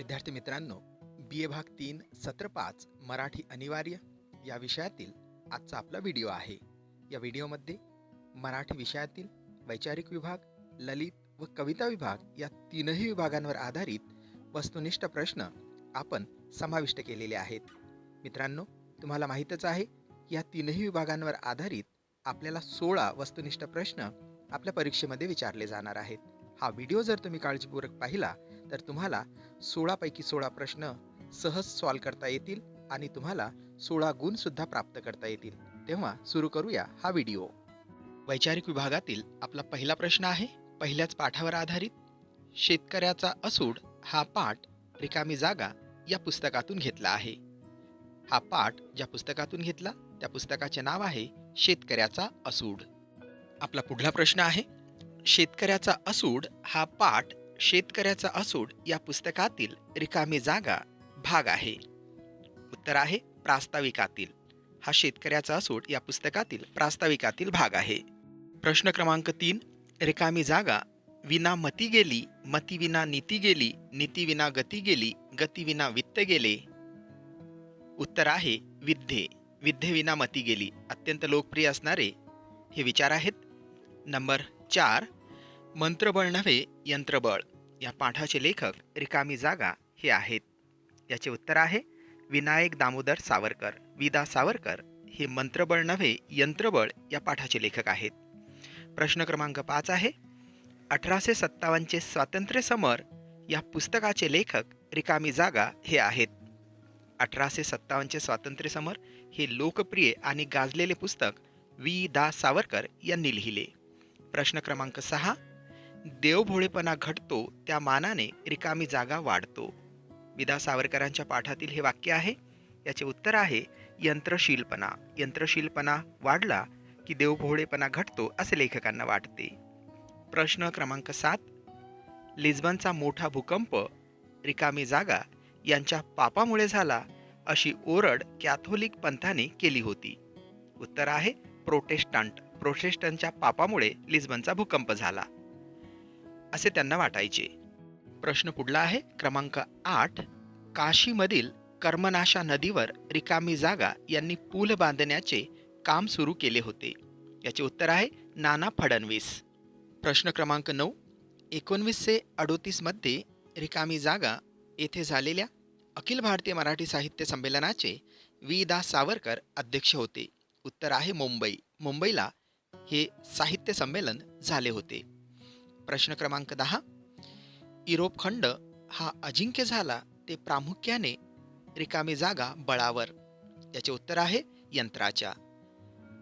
विद्यार्थी मित्रांनो, बी ए भाग 3 सत्र 5 मराठी अनिवार्य या विषयातील आजचा आपला व्हिडिओ आहे. या व्हिडिओमध्ये मराठी विषयातील वैचारिक विभाग, ललित व कविता विभाग या तीनही विभागांवर आधारित वस्तुनिष्ठ प्रश्न आपण समाविष्ट केलेले आहेत. मित्रांनो, तुम्हाला माहीतच आहे की या तीनही विभागांवर आधारित आपल्याला 16 वस्तुनिष्ठ प्रश्न आपल्या परीक्षेमध्ये विचारले जाणार आहेत. हा व्हिडिओ जर तुम्ही काळजीपूर्वक पाहिला तर तुम्हाला 16 पैकी 16 प्रश्न सहज सॉल्व करता येतील आणि तुम्हाला 16 गुण सुद्धा प्राप्त करता येतील. तेव्हा सुरू करूया हा व्हिडिओ. वैचारिक विभागातील आपला पहिला प्रश्न आहे, पहिल्याच पाठावर आधारित. शेतकऱ्याचा असूड हा पाठ रिकामी जागा या पुस्तकातून घेतला आहे. हा पाठ ज्या पुस्तकातून घेतला त्या पुस्तकाचे नाव आहे शेतकऱ्याचा असूड. आपला पुढला प्रश्न आहे, शेतकऱ्याचा असूड हा पाठ शेतकऱ्याचा असूड या पुस्तकातील रिकामी जागा भाग आहे. उत्तर आहे प्रास्ताविकातील. हा शेतकऱ्याचा असूड या पुस्तकातील प्रास्ताविकातील भाग आहे. प्रश्न क्रमांक 3, रिकामी जागा. विना मती गेली, मती विना नीती गेली, नीती विना गती गेली, गती विना वित्त गेले. उत्तर आहे विद्ये. विद्ये विना मती गेली. अत्यंत लोकप्रिय असणारे हे विचार आहेत. नंबर 4, मंत्रबळ नव्हे यंत्रबळ या पाठाचे लेखक रिकामी जागा हे आहेत. याचे उत्तर आहे विनायक दामोदर सावरकर. विदा सावरकर हे मंत्रबळ नव्हे यंत्रबळ या पाठाचे लेखक आहेत. प्रश्न क्रमांक 5 आहे, 1857चे स्वातंत्र्य समर या पुस्तकाचे लेखक रिकामी जागा हे आहेत. 1857चे स्वातंत्र्य समर हे लोकप्रिय आणि गाजलेले पुस्तक वि दा सावरकर यांनी लिहिले. प्रश्न क्रमांक 6, देवभोळेपणा घटतो त्या मानाने रिकामी जागा वाढतो. विदा सावरकरांच्या पाठातील हे वाक्य आहे. याचे उत्तर आहे यंत्रशीलपणा. यंत्रशीलपणा वाढला की देवभोळेपणा घटतो असे लेखकांना वाटते. प्रश्न क्रमांक 7, लिस्बनचा मोठा भूकंप रिकामी जागा यांच्या पापामुळे झाला अशी ओरड कॅथोलिक पंथाने केली होती. उत्तर आहे प्रोटेस्टंट. प्रोटेस्टंटच्या पापामुळे लिस्बनचा भूकंप झाला असे त्यांना वाटायचे. प्रश्न पुढला आहे क्रमांक 8, काशीमधील कर्मनाशा नदीवर रिकामी जागा यांनी पूल बांधण्याचे काम सुरू केले होते. याचे उत्तर आहे नाना फडणवीस. प्रश्न क्रमांक 9, 1938 मध्ये रिकामी जागा येथे झालेल्या अखिल भारतीय मराठी साहित्य संमेलनाचे वि दा सावरकर अध्यक्ष होते. उत्तर आहे मुंबई. मुंबईला हे साहित्य संमेलन झाले होते. प्रश्न क्रमांक 10, युरोप खंड हा अजिंक्य झाला ते प्रामुख्याने रिकामी जागा बळावर. याचे उत्तर आहे यंत्राच्या.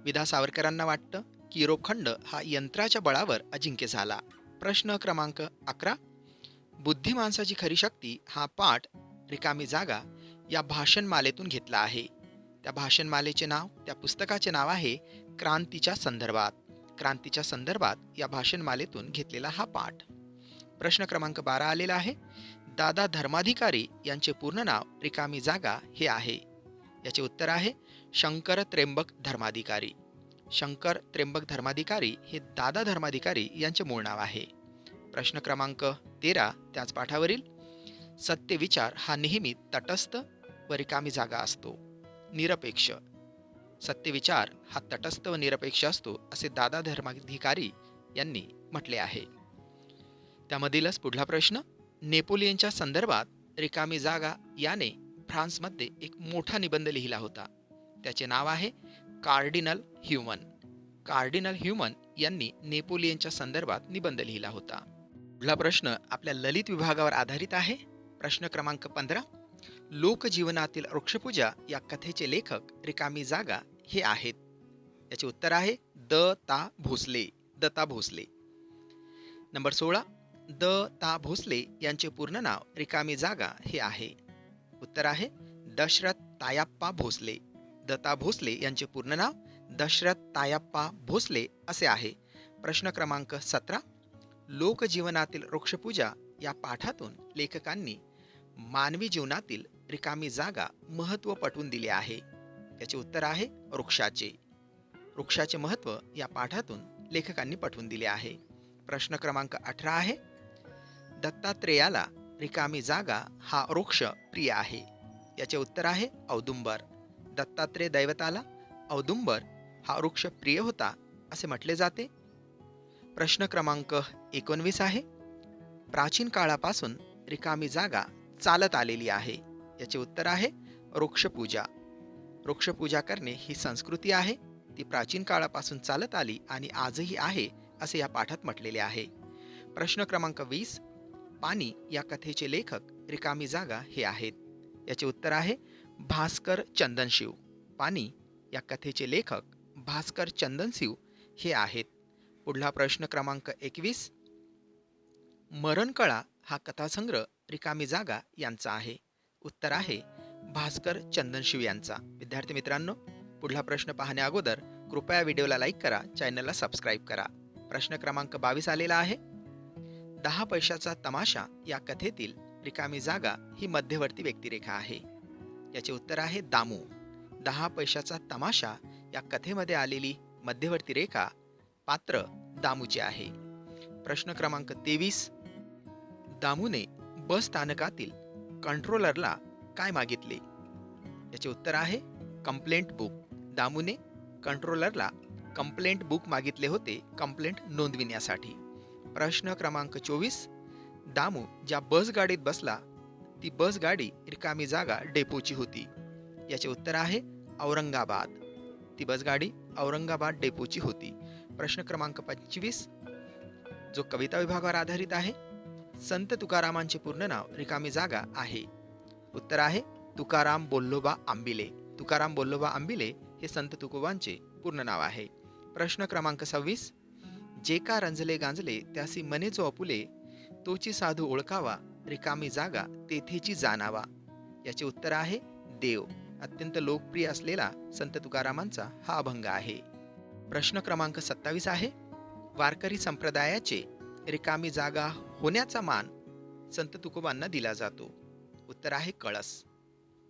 विदा सावरकरांना वाटतं की युरोप खंड हा यंत्राच्या बळावर अजिंक्य झाला. प्रश्न क्रमांक 11, बुद्धी माणसाची खरी शक्ती हा पाठ रिकामी जागा या भाषणमालेतून घेतला आहे. त्या भाषणमालेचे नाव, त्या पुस्तकाचे नाव आहे क्रांतीच्या संदर्भात. क्रांतीच्या संदर्भात या भाषणमालेतून घेतलेला हा पाठ. प्रश्न क्रमांक 12 आलेला आहे, दादा धर्माधिकारी यांचे पूर्ण नाव रिकामी जागा हे आहे. याचे उत्तर आहे शंकर त्र्यंबक धर्माधिकारी. शंकर त्र्यंबक धर्माधिकारी हे दादा धर्माधिकारी यांचे मूळ नाव आहे. प्रश्न क्रमांक 13 त्याच पाठावरील, सत्य विचार हा नेहमी तटस्थ व रिकामी जागा असतो. निरपेक्ष. सत्य विचार हा तटस्थ व निरपेक्ष असतो असे दादा धर्माधिकारी यांनी म्हटले आहे. त्यामधीलच पुढला प्रश्न, नेपोलियनच्या संदर्भात रिकामी जागा याने फ्रान्समध्ये एक मोठा निबंध लिहिला होता. त्याचे नाव आहे कार्डिनल ह्युमन. कार्डिनल ह्युमन यांनी नेपोलियनच्या संदर्भात निबंध लिहिला होता. पुढला प्रश्न आपल्या ललित विभागावर आधारित आहे. प्रश्न क्रमांक 15, लोकजीवनातील वृक्षपूजा या कथेचे लेखक रिकामी जागा हे आहेत. याचे उत्तर आहे द ता भोसले. दत्ता भोसले. नंबर 16, द ता भोसले यांचे पूर्ण नाव रिकामी जागा हे आहे. उत्तर आहे दशरथ तायाप्पा भोसले. दत्ता भोसले यांचे पूर्ण नाव दशरथ तायाप्पा भोसले असे आहे. प्रश्न क्रमांक 17, लोकजीवनातील वृक्षपूजा या पाठातून लेखकांनी मानवी जीवनातील रिकामी जागा महत्त्व पटवून दिले आहे. याचे उत्तर आहे वृक्षाचे. वृक्षाचे महत्त्व या पाठातून लेखकांनी पटवून दिले आहे. प्रश्न क्रमांक 18 आहे, दत्तात्रेयाला रिकामी जागा हा वृक्ष प्रिय आहे? याचे उत्तर आहे औदुंबर. दत्तात्रेय दैवताला औदुंबर हा वृक्ष प्रिय होता असे म्हटले जाते. प्रश्न क्रमांक 19 आहे. प्राचीन काळापासून रिकामी जागा चालत आलेली आहे. याचे उत्तर आहे वृक्षपूजा. वृक्षपूजा करणे ही संस्कृती आहे. ती प्राचीन काळापासून चालत आली आणि आजही आहे असे या पाठात म्हटलेले आहे. प्रश्न क्रमांक 20. पाणी या कथेचे लेखक रिकामी जागा हे आहेत. याचे उत्तर आहे भास्कर चंदनशिव. पाणी या कथेचे लेखक भास्कर चंदनशिव हे आहेत. पुढला प्रश्न क्रमांक 21. मरणकळा हा कथासंग्रह रिकामी जागा यांचा आहे. उत्तर आहे भास्कर चंदनशिव यांचा. विद्यार्थी मित्रांनो, पुढला प्रश्न पाहण्या अगोदर कृपया व्हिडिओला लाईक करा, चॅनलला सबस्क्राईब करा. प्रश्न क्रमांक 22 आलेला आहे. 10 पैशाचा तमाशा या कथेतील रिकामी जागा ही मध्यवर्ती व्यक्तिरेखा आहे. याचे उत्तर आहे दामू. 10 पैशाचा तमाशा या कथेमध्ये आलेली मध्यवर्ती रेखा पात्र दामूचे आहे. प्रश्न क्रमांक 23. दामूने बस स्थानकातील कंट्रोलरला काय मागितले? याचे उत्तर आहे कंप्लेंट बुक. दामूने कंट्रोलरला कंप्लेंट बुक मागितले होते कंप्लेंट नोंदविण्यासाठी. प्रश्न क्रमांक 24. दामू ज्या बस गाडीत बसला ती बस गाडी रिकामी जागा डेपोची होती. याचे उत्तर आहे औरंगाबाद. ती बस गाडी औरंगाबाद डेपोची होती. प्रश्न क्रमांक 25 जो कविता विभागावर आधारित आहे. संत तुकारामांचे पूर्ण नाव रिकामी जागा आहे. उत्तर आहे तुकाराम बोल्लोबा आंबिले. तुकाराम बोल्लोबा आंबिले हे संत तुकोबांचे पूर्ण नाव आहे. प्रश्न क्रमांक 26. जे का रंजले गांजले त्यासी मने जो अपुले तोची साधू ओळखावा रिकामी जागा तेथेची जाणावा. याचे उत्तर आहे देव. अत्यंत लोकप्रिय असलेला संत तुकारामांचा हा अभंग आहे. प्रश्न क्रमांक 27 आहे. वारकरी संप्रदायाचे रिकामी जागा होण्याचा मान संत तुकोबांना दिला जातो. उत्तर आहे कळस.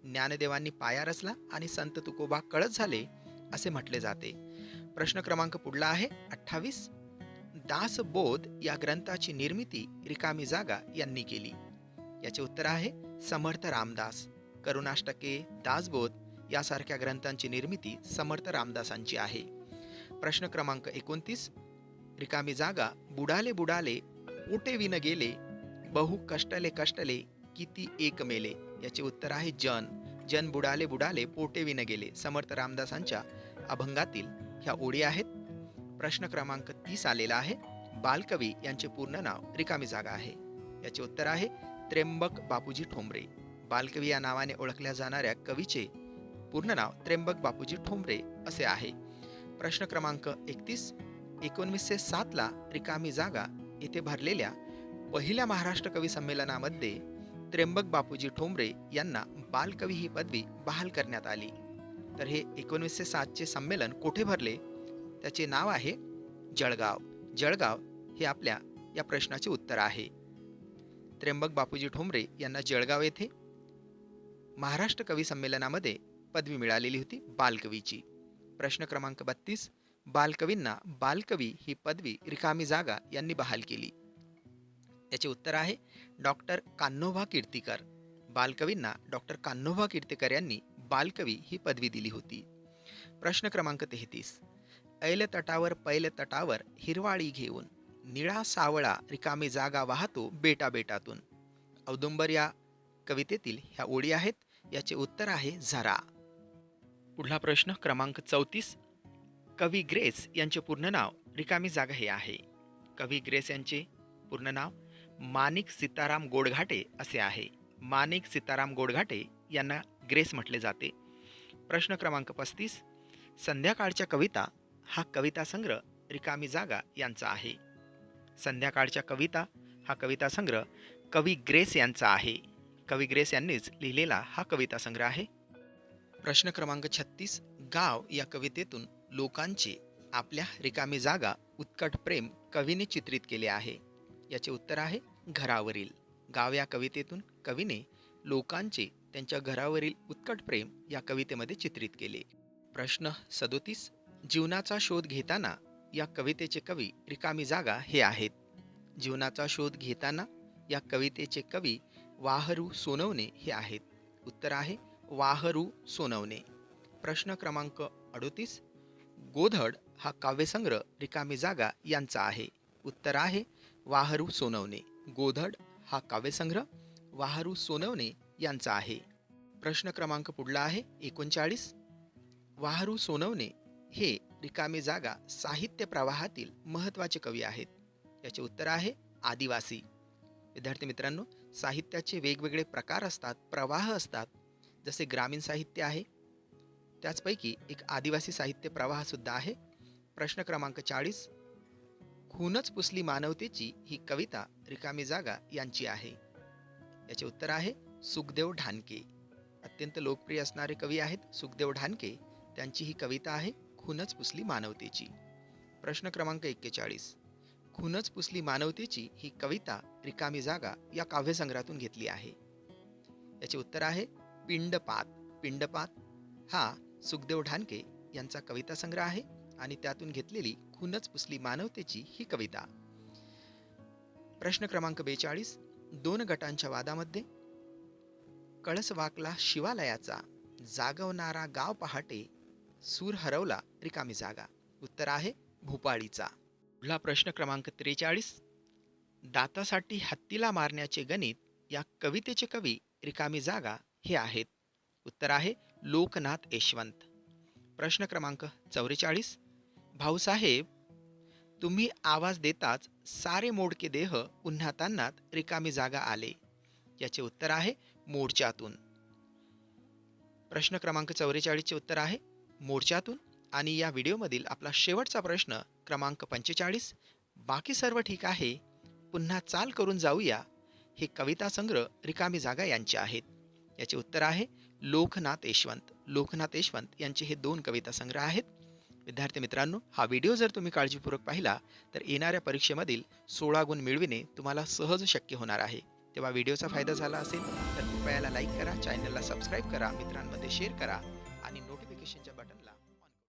ज्ञानदेवांनी पाया रचला आणि संत तुकोबा कळस झाले असे म्हटले जाते. प्रश्न क्रमांक पुढला आहे 28. दासबोध या ग्रंथाची निर्मिती रिकामी जागा यांनी केली. याचे उत्तर आहे समर्थ रामदास. करुणाष्टके, दासबोध यासारख्या ग्रंथांची निर्मिती समर्थ रामदासांची आहे. प्रश्न क्रमांक 29. रिकामी जागा बुडाले बुडाले पोटे विन गेले बहु कष्टले कष्टले किती एक मेले. याचे उत्तर आहे जन. जन बुडाले बुडाले पोटे विन गेले. समर्थ रामदासांच्या अभंगातील ह्या ओळी आहेत. प्रश्न क्रमांक 30 आलेला आहे. बालकवी यांचे पूर्ण नाव रिकामी जागा आहे. याचे उत्तर आहे त्र्यंबक बापूजी ठोंबरे. बालकवी या नावाने ओळखल्या जाणाऱ्या कवीचे पूर्ण नाव त्र्यंबक बापूजी ठोंबरे असे आहे. प्रश्न क्रमांक 31. 1907 रिकामी जागा येथे भरलेल्या पहिल्या महाराष्ट्र कवी संमेलनामध्ये त्र्यंबक बापूजी ठोंबरे यांना बालकवी ही पदवी बहाल करण्यात आली. तर हे 1907 संमेलन कोठे भरले? त्याचे नाव आहे जळगाव. जळगाव हे आपल्या या प्रश्नाचे उत्तर आहे. त्र्यंबक बापूजी ठोंबरे यांना जळगाव येथे महाराष्ट्र कवी संमेलनामध्ये पदवी मिळालेली होती बालकवीची. प्रश्न क्रमांक 32. बालकवींना बालकवी ही पदवी रिकामी जागा यांनी बहाल केली. याचे उत्तर आहे डॉक्टर कान्होबा कीर्तिकर. बालकवींना डॉक्टर कान्होबा कीर्तिकर यांनी बालकवी ही पदवी दिली होती. प्रश्न क्रमांक 33. ऐल तटावर पैल तटावर हिरवाळी घेऊन निळा सावळा रिकामी जागा वाहतो बेटा बेटातून. औदुंबर या कवितेतील ह्या ओळी आहेत. याचे उत्तर आहे झरा. पुढला प्रश्न क्रमांक 34. कवी ग्रेस यांचे पूर्ण नाव रिकामी जागा हे आहे. कवी ग्रेस यांचे पूर्ण नाव माणिक सीताराम गोडघाटे असे आहे. माणिक सीताराम गोडघाटे यांना ग्रेस म्हटले जाते. प्रश्न क्रमांक 35. संध्याकाळच्या कविता हा कविता संग्रह रिकामी जागा यांचा आहे. संध्याकाळच्या कविता हा कविता संग्रह कवी ग्रेस यांचा आहे. कवी ग्रेस यांनीच लिहिलेला हा कविता संग्रह आहे. प्रश्न क्रमांक 36. गाव या कवितेतून लोकांचे आपल्या रिकामी जागा उत्कट प्रेम कवीने चित्रित केले आहे. याचे उत्तर आहे घरावरील. गाव या कवितेतून कवीने लोकांचे त्यांच्या घरावरील उत्कट प्रेम या कवितेमध्ये चित्रित केले. प्रश्न 37. जीवनाचा शोध घेताना या कवितेचे कवी रिकामी जागा हे आहेत. जीवनाचा शोध घेताना या कवितेचे कवी वाहरू सोनवणे हे आहेत. उत्तर आहे वाहरू सोनवणे. प्रश्न क्रमांक 38. गोधड हा काव्यसंग्रह रिकामी जागा यांचा आहे. उत्तर आहे वाहरू सोनवणे. गोधड हा काव्यसंग्रह वाहरू सोनवणे यांचा आहे. प्रश्न क्रमांक पुढला आहे 39. वाहरू सोनवणे हे रिकामी जागा साहित्य प्रवाहातील महत्त्वाचे कवी आहेत. याचे उत्तर आहे आदिवासी. विद्यार्थी मित्रांनो, साहित्याचे वेगवेगळे प्रकार असतात, प्रवाह असतात. जसे ग्रामीण साहित्य आहे, त्याचपैकी एक आदिवासी साहित्य प्रवाह सुद्धा आहे. प्रश्न क्रमांक 40. खूनच पुसली मानवतेची ही कविता रिकामी जागा यांची आहे. याचे उत्तर आहे सुखदेव ढानके. अत्यंत लोकप्रिय असणारे कवी आहेत सुखदेव ढानके. त्यांची ही कविता आहे खूनच पुसली मानवतेची. प्रश्न क्रमांक 41. खूनच पुसली मानवतेची ही कविता रिकामी जागा या काव्यसंग्रहातून घेतली आहे. याचे उत्तर आहे पिंडपात. पिंडपात हा सुखदेव ढानके यांचा कविता संग्रह आहे आणि त्यातून घेतलेली खूनच पुसली मानवतेची ही कविता. प्रश्न क्रमांक 42. दोन गटांच्या वादामध्ये कळस वाकला शिवालयाचा, जागवणारा गाव पहाटे, सूर हरवला रिकामी जागा. उत्तर आहे भूपाळीचा. पुढला प्रश्न क्रमांक 43. दातासाठी हत्तीला मारण्याचे गणित या कवितेचे कवी रिकामी जागा हे आहेत. उत्तर आहे लोकनाथ यशवंत. प्रश्न क्रमांक 44. भाऊसाहेब तुम्ही आवाज देताच सारे मोडके देह पुन्हा तान्हात रिकामी जागा आले. याचे उत्तर आहे मोर्चातून. प्रश्न क्रमांक 44 चे उत्तर आहे मोर्चातून. आणि या व्हिडिओमधील आपला शेवटचा प्रश्न क्रमांक 45. बाकी सर्व ठीक आहे, पुन्हा चाल करून जाऊया हे कविता संग्रह रिकामी जागा यांचे आहेत. याचे उत्तर आहे लोकनाथ यशवंत. लोकनाथ यशवंत यांचे हे दोन कविता संग्रह आहेत. विद्यार्थी मित्रांनो, हा व्हिडिओ जर तुम्ही काळजीपूर्वक पाहिला तर येणाऱ्या परीक्षेमधील 16 गुण मिळविणे तुम्हाला सहज शक्य होणार आहे. तेव्हा व्हिडिओचा फायदा झाला असेल तर कृपया लाईक करा, चॅनलला सबस्क्राईब करा, मित्रांमध्ये शेअर करा आणि नोटिफिकेशनच्या बटन